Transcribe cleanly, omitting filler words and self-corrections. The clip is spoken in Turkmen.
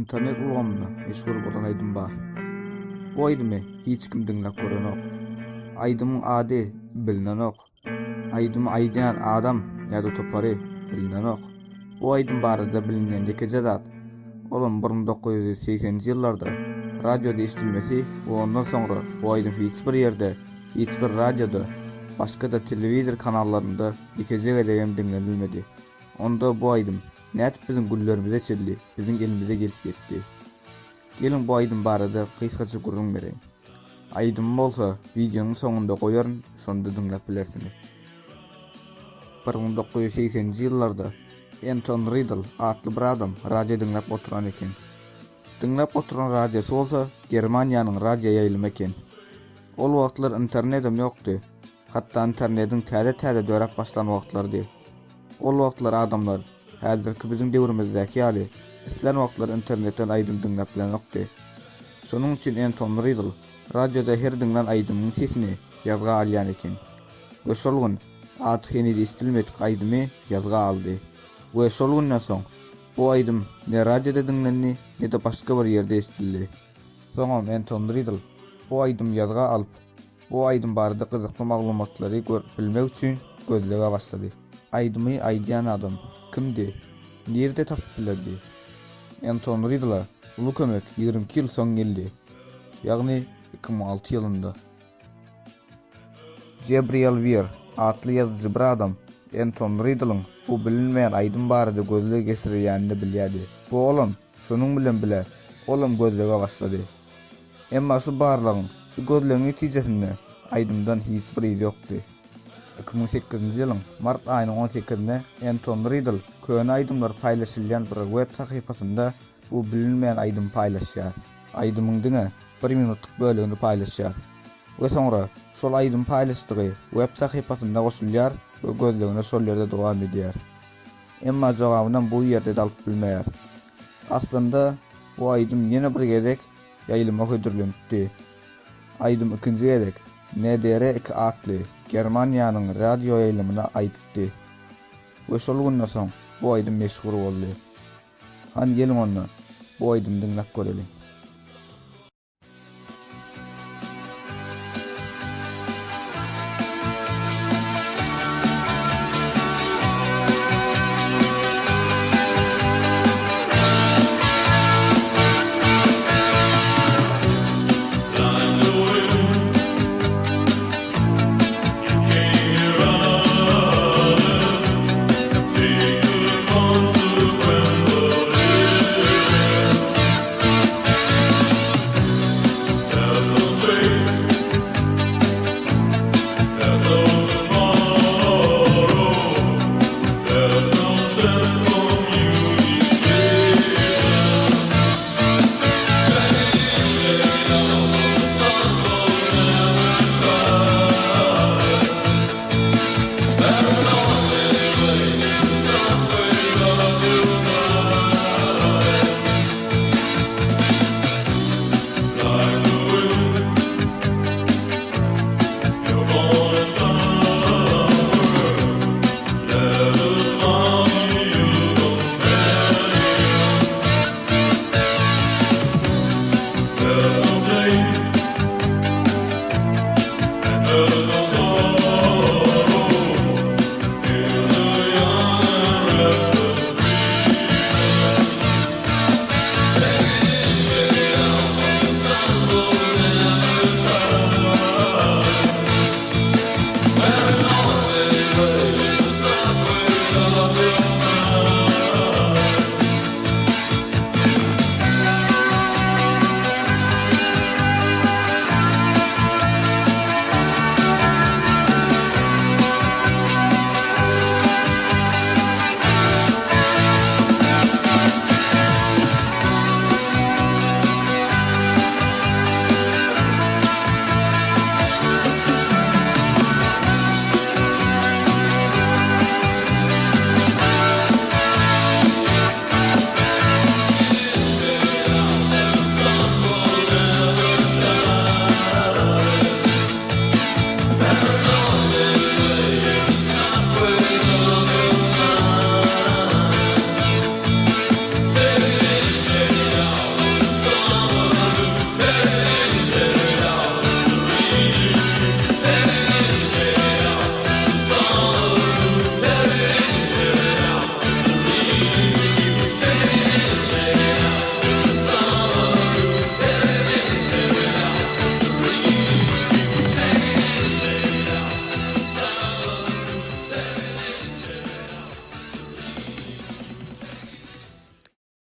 internet ulgamyna meşhur bolan aýdym bar. Bu aýdymy hiç kim diňläp görenok. Aýdymyň ady bilinenok. Aýdymy aýdýan adam ýa-da topary bilinenok. Bu aýdym barada bilinen ýekeje zat. Olam 1980-nji ýyllarda radioda eşdilmesi we ondan soňra bu aýdym hiç bir ýerde, hiç bir radioda, başga da telewizor kanallarynda ýekeje degen diňlenilmedi. Onda bu aýdym näçe biziň güllerimize çelli, biziň elimize gelip getdi. Gelin bu aýdym barada kysgaça gurrun bereň. Aýdym bolsa videonyň soňunda goýaryn, şonda diňläp bilersiniz. 1980-nji ýyllarda Anton Riddle atly bir adam radio diňläp oturan eken. Diňläp oturan radiosu bolsa Germaniýanyň radio ýaýlymy eken. Ol wagtlar internetim ýokdy. Hatda internetin täze dörap başlan wagtlardy. Ol wagtlar adamlar häzirki biziň döwrümizdäki ýaly islen wagtlar internetten aýdym diňläp bilenokdy. Şonuň üçin Anton Riddle radioda her diňlen aýdymyň sesini ýazga alýan eken. We şol gün atyny istilmedik aýdymy ýazga aldy. We şol günden soň bu aýdym ne radioda diňlendi, ne de başga bir ýerde estildi. Soňam Anton Riddle bu aýdym ýazga alyp, bu aýdym barada gyzykly maglumatlary görüp bilmek üçin gözlege başlady. Aýdymy aýdýan adam kimdi? Nerede tapyp bilerdi? Anton Riddle'a ulu kömek 22 ýyl soň geldi. Ýagny 2006 ýylynda. Gabriel Weir atly ýazgyjy bir adam Anton Riddle'yň bu bilinmeýän aýdym barada gözlege geçirýänini bilýärdi. Bu olam şonuň bilen bile olam gözlege başlady. Emma şu barlagyň, şu gözlegiň netijesinde aýdymdan hiç bir ýeri ýokdy. 2008-nji ýylyň mart aýynyň 18-inde Anton Riddle köne aýdymlar paýlaşylýan bir web sahypasynda bu bilinmeýän aýdym paýlaşýar. Aýdymyň diňe 1 minutlyk bölegini paýlaşýar. We soňra şol aýdym paýlaşdygy web sahypasynda goşulýar we gözlegine şol ýerde dowam edýär. Emma jogabyny bu ýerde alyp bilmeýär. Aslynda bu aýdym ýene bir gezek ýaýlyma hödürlendi. Aýdym ikinji gezek NDR2 atly Germaniýanyň radio ýaýlymyna aýtdy. We şol günden soň bu aýdym meşhur boldy. Han gelin onu bu aýdym diňläp görelim.